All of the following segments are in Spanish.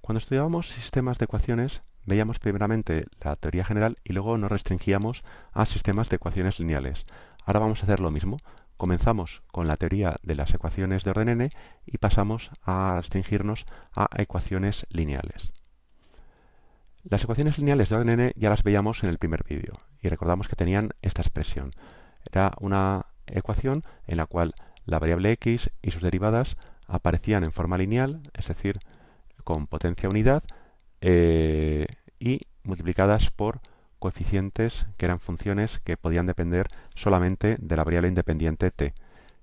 Cuando estudiábamos sistemas de ecuaciones, veíamos primeramente la teoría general y luego nos restringíamos a sistemas de ecuaciones lineales. Ahora vamos a hacer lo mismo. Comenzamos con la teoría de las ecuaciones de orden n y pasamos a restringirnos a ecuaciones lineales. Las ecuaciones lineales de orden n ya las veíamos en el primer vídeo y recordamos que tenían esta expresión. Era una ecuación en la cual la variable x y sus derivadas aparecían en forma lineal, es decir, con potencia unidad y multiplicadas por coeficientes que eran funciones que podían depender solamente de la variable independiente t.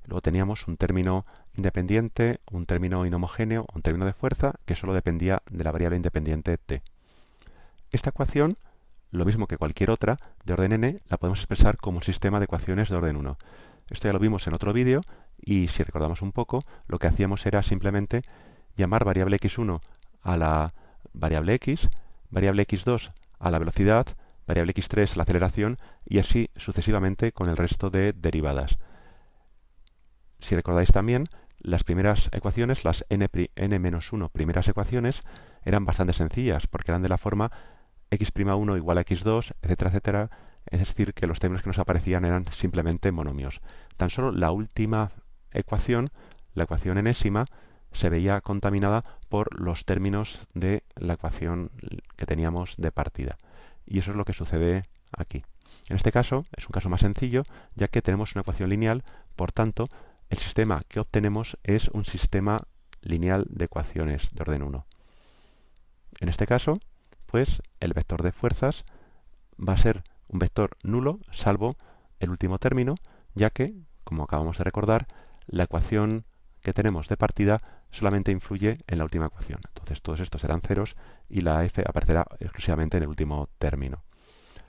Luego teníamos un término independiente, un término inhomogéneo, un término de fuerza que solo dependía de la variable independiente t. Esta ecuación, lo mismo que cualquier otra de orden n, la podemos expresar como un sistema de ecuaciones de orden 1. Esto ya lo vimos en otro vídeo y si recordamos un poco, lo que hacíamos era simplemente llamar variable x1 a la variable x, variable x2 a la velocidad, variable x3 a la aceleración y así sucesivamente con el resto de derivadas. Si recordáis también, las primeras ecuaciones, las n-1 primeras ecuaciones, eran bastante sencillas porque eran de la forma x'1 igual a x2, etcétera, etcétera. Es decir, que los términos que nos aparecían eran simplemente monomios. Tan solo la última ecuación, la ecuación enésima, se veía contaminada por los términos de la ecuación que teníamos de partida. Y eso es lo que sucede aquí. En este caso, es un caso más sencillo, ya que tenemos una ecuación lineal, por tanto, el sistema que obtenemos es un sistema lineal de ecuaciones de orden 1. En este caso, pues, el vector de fuerzas va a ser un vector nulo, salvo el último término, ya que, como acabamos de recordar, la ecuación que tenemos de partida solamente influye en la última ecuación. Entonces todos estos serán ceros y la f aparecerá exclusivamente en el último término.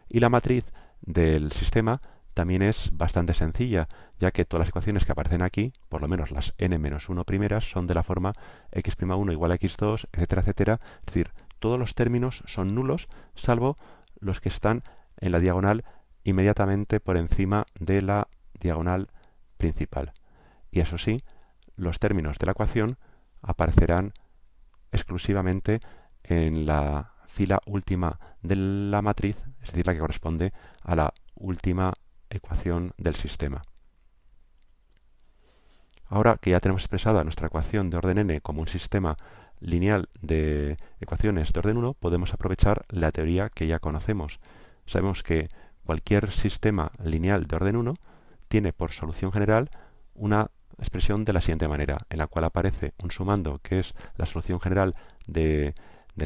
Y la matriz del sistema también es bastante sencilla, ya que todas las ecuaciones que aparecen aquí, por lo menos las n-1 primeras, son de la forma x'1 igual a x2, etcétera, etcétera. Es decir, todos los términos son nulos, salvo los que están en la diagonal inmediatamente por encima de la diagonal principal. Y eso sí, los términos de la ecuación aparecerán exclusivamente en la fila última de la matriz, es decir, la que corresponde a la última ecuación del sistema. Ahora que ya tenemos expresada nuestra ecuación de orden n como un sistema lineal de ecuaciones de orden 1, podemos aprovechar la teoría que ya conocemos. Sabemos que cualquier sistema lineal de orden 1 tiene por solución general una expresión de la siguiente manera, en la cual aparece un sumando que es la solución general del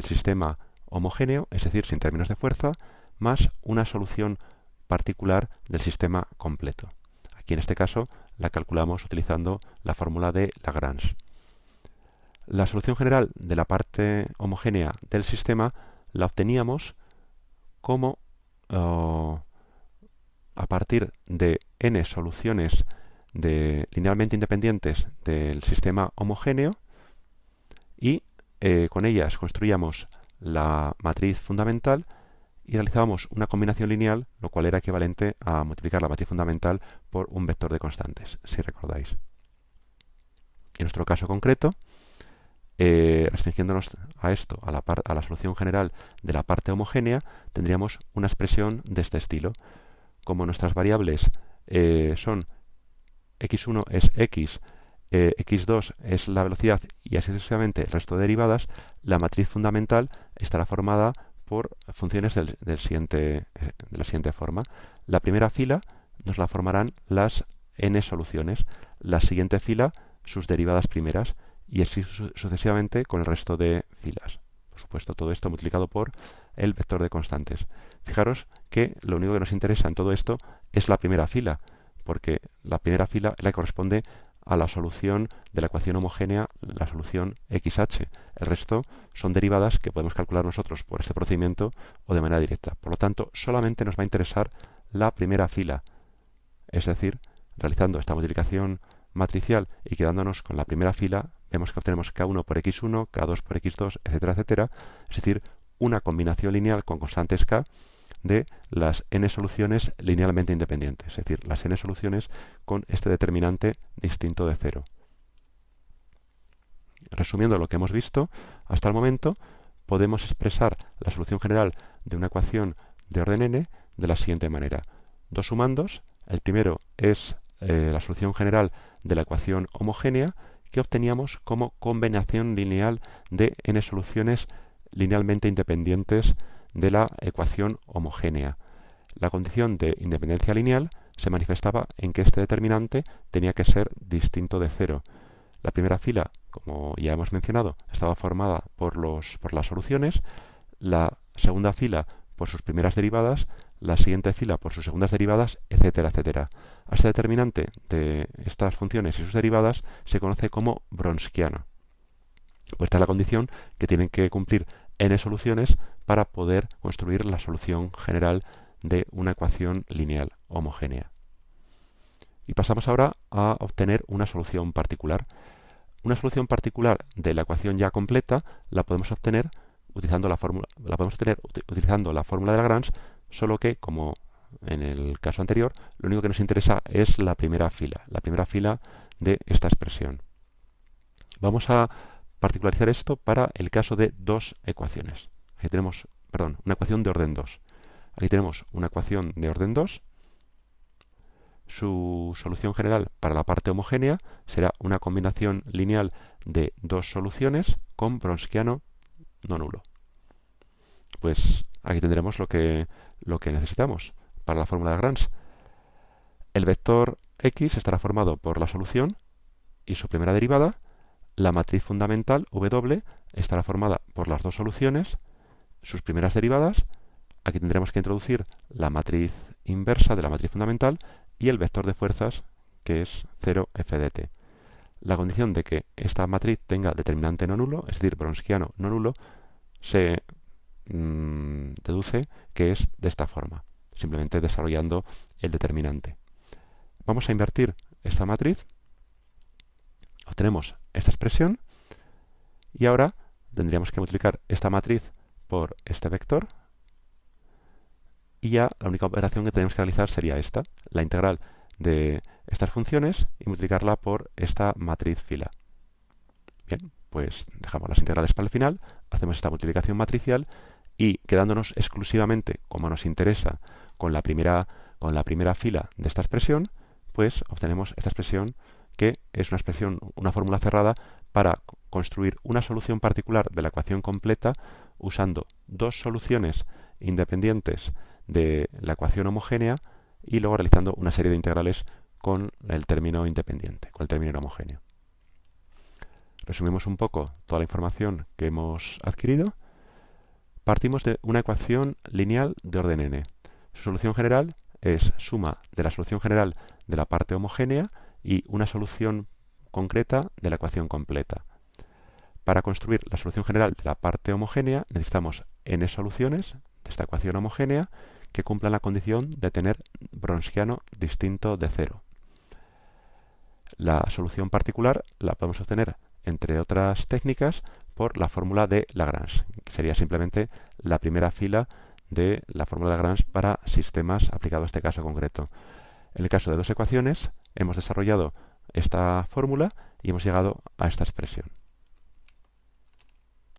sistema homogéneo, es decir, sin términos de fuerza, más una solución particular del sistema completo. Aquí en este caso la calculamos utilizando la fórmula de Lagrange. La solución general de la parte homogénea del sistema la obteníamos como a partir de n soluciones linealmente independientes del sistema homogéneo y con ellas construíamos la matriz fundamental y realizábamos una combinación lineal, lo cual era equivalente a multiplicar la matriz fundamental por un vector de constantes, si recordáis. En nuestro caso concreto, restringiéndonos a esto, a la solución general de la parte homogénea, tendríamos una expresión de este estilo. Como nuestras variables son x1 es x, x2 es la velocidad y así sucesivamente el resto de derivadas, la matriz fundamental estará formada por funciones de la siguiente forma. La primera fila nos la formarán las n soluciones, la siguiente fila sus derivadas primeras y así sucesivamente con el resto de filas. Por supuesto, todo esto multiplicado por el vector de constantes. Fijaros que lo único que nos interesa en todo esto es la primera fila, porque la primera fila es la que corresponde a la solución de la ecuación homogénea, la solución xh. El resto son derivadas que podemos calcular nosotros por este procedimiento o de manera directa. Por lo tanto, solamente nos va a interesar la primera fila. Es decir, realizando esta multiplicación matricial y quedándonos con la primera fila, vemos que obtenemos k1 por x1, k2 por x2, etcétera, etcétera. Es decir, una combinación lineal con constantes k de las n soluciones linealmente independientes, es decir, las n soluciones con este determinante distinto de 0. Resumiendo lo que hemos visto hasta el momento, podemos expresar la solución general de una ecuación de orden n de la siguiente manera. Dos sumandos. El primero es la solución general de la ecuación homogénea que obteníamos como combinación lineal de n soluciones linealmente independientes de la ecuación homogénea. La condición de independencia lineal se manifestaba en que este determinante tenía que ser distinto de cero. La primera fila, como ya hemos mencionado, estaba formada por las soluciones, la segunda fila por sus primeras derivadas, la siguiente fila por sus segundas derivadas, etcétera, etcétera. A este determinante de estas funciones y sus derivadas se conoce como Wronskiano. Pues esta es la condición que tienen que cumplir n soluciones para poder construir la solución general de una ecuación lineal homogénea. Y pasamos ahora a obtener una solución particular. Una solución particular de la ecuación ya completa la podemos obtener utilizando la fórmula de Lagrange, solo que, como en el caso anterior, lo único que nos interesa es la primera fila de esta expresión. Vamos a particularizar esto para el caso de dos ecuaciones. Aquí tenemos, una ecuación de orden 2. Aquí tenemos una ecuación de orden 2. Su solución general para la parte homogénea será una combinación lineal de dos soluciones con Wronskiano no nulo. Pues aquí tendremos lo que necesitamos para la fórmula de Lagrange. El vector x estará formado por la solución y su primera derivada. La matriz fundamental W estará formada por las dos soluciones, sus primeras derivadas. Aquí tendremos que introducir la matriz inversa de la matriz fundamental y el vector de fuerzas, que es 0f de t. La condición de que esta matriz tenga determinante no nulo, es decir, Wronskiano no nulo, se deduce que es de esta forma, simplemente desarrollando el determinante. Vamos a invertir esta matriz, obtenemos esta expresión y ahora tendríamos que multiplicar esta matriz por este vector y ya la única operación que tenemos que realizar sería esta, la integral de estas funciones y multiplicarla por esta matriz fila. Bien, pues dejamos las integrales para el final, hacemos esta multiplicación matricial y quedándonos exclusivamente, como nos interesa, con la primera fila de esta expresión, pues obtenemos esta expresión que es una fórmula cerrada para construir una solución particular de la ecuación completa usando dos soluciones independientes de la ecuación homogénea y luego realizando una serie de integrales con el término independiente, con el término homogéneo. Resumimos un poco toda la información que hemos adquirido. Partimos de una ecuación lineal de orden n. Su solución general es suma de la solución general de la parte homogénea y una solución concreta de la ecuación completa. Para construir la solución general de la parte homogénea necesitamos n soluciones de esta ecuación homogénea que cumplan la condición de tener Wronskiano distinto de cero. La solución particular la podemos obtener, entre otras técnicas, por la fórmula de Lagrange, que sería simplemente la primera fila de la fórmula de Lagrange para sistemas aplicados a este caso concreto. En el caso de dos ecuaciones, hemos desarrollado esta fórmula y hemos llegado a esta expresión.